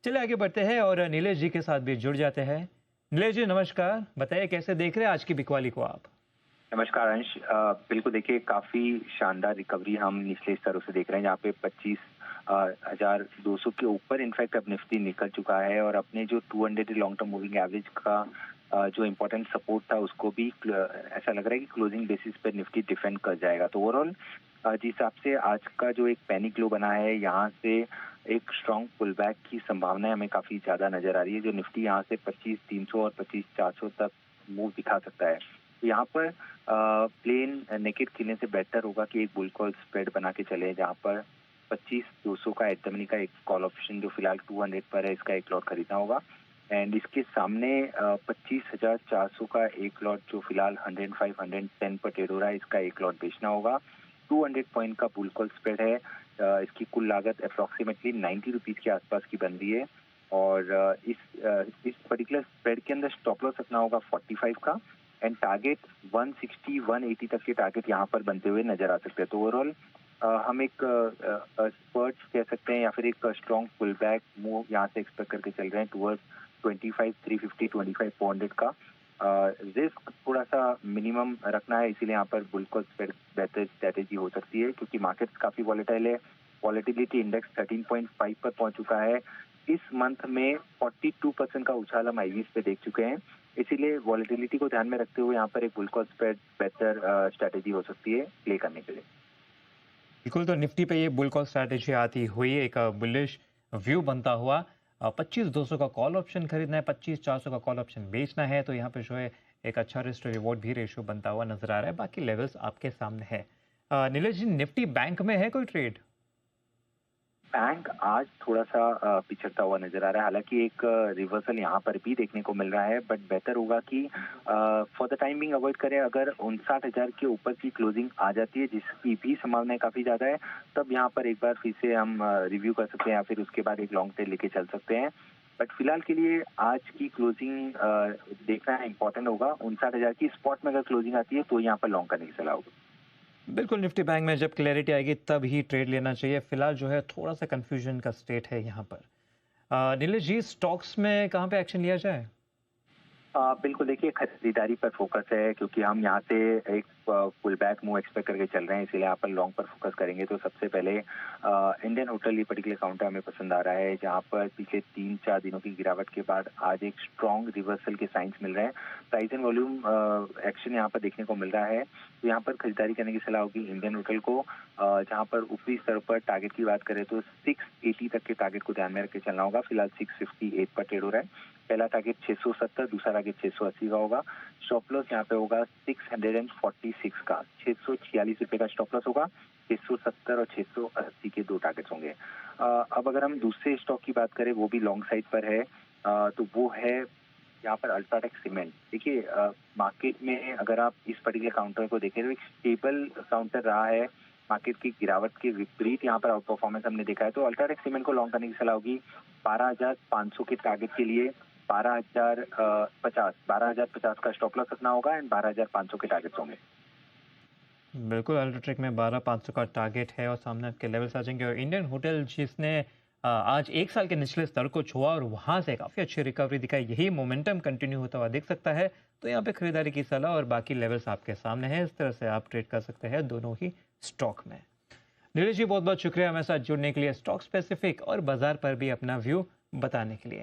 चलिए आगे बढ़ते हैं और नीलेश जी के साथ भी जुड़ जाते हैं। नीलेश जी नमस्कार, बताइए कैसे देख रहे हैं आज की बिकवाली को आप? नमस्कार अंश। बिल्कुल देखिए, काफी शानदार रिकवरी हम निचले स्तरों से देख रहे हैं, जहाँ पे 25,200 के ऊपर इनफैक्ट अब निफ्टी निकल चुका है और अपने जो 200 लॉन्ग टर्म मूविंग एवरेज का जो इम्पोर्टेंट सपोर्ट था उसको भी ऐसा लग रहा है कि क्लोजिंग बेसिस पर निफ्टी डिफेंड कर जाएगा। तो ओवरऑल जिस हिसाब से आज का जो एक पैनिक लो बना है, यहाँ से एक स्ट्रॉन्ग पुल बैक की संभावना हमें काफी ज्यादा नजर आ रही है। जो निफ्टी यहाँ से 25,300 और 25,400 तक मूव दिखा सकता है। तो यहाँ पर प्लेन नेकेड खेलने से बेहतर होगा कि एक बुल कॉल स्प्रेड बना के चले, जहाँ पर 25,200 का एट द मनी का एक कॉल ऑप्शन जो फिलहाल 200 पर है, इसका एक लॉट खरीदना होगा। एंड इसके सामने 25,400 का एक लॉट जो फिलहाल 105 110 पर ट्रेड हो रहा है, इसका एक लॉट बेचना होगा। 200 पॉइंट का बुल कॉल स्प्रेड है। इसकी कुल लागत अप्रोक्सीमेटली 90 रुपीज के आसपास की बन रही है और इस पर्टिकुलर स्प्रेड के अंदर स्टॉप लॉस रखना होगा 45 का एंड टारगेट 160 180 तक के टारगेट यहाँ पर बनते हुए नजर आ सकते हैं। तो ओवरऑल हम एक स्पर्ट कह सकते हैं या फिर एक स्ट्रॉन्ग पुल बैक मूव यहाँ से एक्सपेक्ट करके चल रहे हैं टुवर्ड्स 25,350 25,400 का। रिस्क थोड़ा सा मिनिमम रखना है, इसीलिए यहाँ पर बुल कॉल स्प्रेड बेहतर स्ट्रेटेजी हो सकती है, क्योंकि मार्केट्स काफी वॉलेटाइल है। वॉलेटिलिटी इंडेक्स 13.5 पर पहुंच चुका है। इस मंथ में 42% का उछाल हम आईवीज पे देख चुके हैं, इसीलिए वॉलेटिलिटी को ध्यान में रखते हुए यहाँ पर एक बुल कॉल स्प्रेड बेहतर स्ट्रेटेजी हो सकती है प्ले करने के लिए। बिल्कुल, तो निफ्टी पे ये बुल कॉल स्ट्रैटेजी आती हुई एक बुलिश व्यू बनता हुआ 25,200 का कॉल ऑप्शन खरीदना है, 25,400 का कॉल ऑप्शन बेचना है, तो यहाँ पे जो है एक अच्छा रिस्क रिवॉर्ड भी रेशियो बनता हुआ नजर आ रहा है। बाकी लेवल्स आपके सामने है। नीलेश जी, निफ्टी बैंक में है कोई ट्रेड? बैंक आज थोड़ा सा पिछड़ता हुआ नजर आ रहा है, हालांकि एक रिवर्सल यहाँ पर भी देखने को मिल रहा है, बट बेहतर होगा कि for the time being avoid करें। अगर 59,000 के ऊपर की क्लोजिंग आ जाती है, जिसकी भी संभावनाएं काफी ज्यादा है, तब यहाँ पर एक बार फिर से हम रिव्यू कर सकते हैं या फिर उसके बाद एक लॉन्ग टेल लेके चल सकते हैं। बट फिलहाल के लिए आज की क्लोजिंग देखना इंपॉर्टेंट होगा। 59,000 की स्पॉट में अगर क्लोजिंग आती है तो यहाँ पर लॉन्ग करने की सलाह होगी। बिल्कुल, निफ्टी बैंक में जब क्लैरिटी आएगी तब ही ट्रेड लेना चाहिए। फिलहाल जो है थोड़ा सा कंफ्यूजन का स्टेट है यहाँ पर। नीलेश जी, स्टॉक्स में कहाँ पे एक्शन लिया जाए? बिल्कुल देखिए, खरीदारी पर फोकस है, क्योंकि हम यहाँ से एक पुल बैक मूव एक्सपेक्ट करके चल रहे हैं, इसीलिए यहाँ पर लॉन्ग पर फोकस करेंगे। तो सबसे पहले इंडियन होटल ये पर्टिकुलर काउंटर हमें पसंद आ रहा है, जहाँ पर पिछले 3-4 दिनों की गिरावट के बाद आज एक स्ट्रॉन्ग रिवर्सल के साइंस मिल रहे हैं। प्राइस एंड वॉल्यूम एक्शन यहाँ पर देखने को मिल रहा है, तो यहाँ पर खरीदारी करने की सलाह होगी इंडियन होटल को। जहाँ पर ऊपरी स्तर पर टारगेट की बात करें तो 680 तक के टारगेट को ध्यान में रख के चलना होगा। फिलहाल 658 पर ट्रेड हो रहा है। पहला टारगेट 670, दूसरा टारगेट 680 का होगा। स्टॉप लॉस यहाँ पे होगा 646 का, 646 रुपए का स्टॉप लॉस होगा। 670 और 680 के दो टारगेट्स होंगे। अब अगर हम दूसरे स्टॉक की बात करें, वो भी लॉन्ग साइड पर है, तो वो है यहाँ पर अल्ट्राटेक सीमेंट। देखिए, मार्केट में अगर आप इस पर्टिकुलर काउंटर को देखें तो एक स्टेबल काउंटर रहा है। मार्केट की गिरावट के विपरीत यहाँ पर आउट परफॉर्मेंस हमने देखा है, तो अल्ट्राटेक सीमेंट को लॉन्ग करने की सलाह होगी। 12,500 के टारगेट के लिए 12,050 का स्टॉप लॉस रखना होगा एंड 12,500 के टारगेट्स होंगे। बिल्कुल, अल्ट्राटेक में 12,500 का टारगेट है और सामने आपके लेवल्स आ जाएंगे। और इंडियन होटल जिसने आज 1 साल के निचले स्तर को छुआ और वहां से काफ़ी अच्छी रिकवरी दिखाई, यही मोमेंटम कंटिन्यू होता हुआ दिख सकता है। तो यहाँ पे खरीदारी की सलाह और बाकी लेवल्स आपके सामने है। इस तरह से आप ट्रेड कर सकते हैं दोनों ही स्टॉक में। नीरज जी, बहुत बहुत शुक्रिया हमारे साथ जुड़ने के लिए, स्टॉक स्पेसिफिक और बाजार पर भी अपना व्यू बताने के लिए।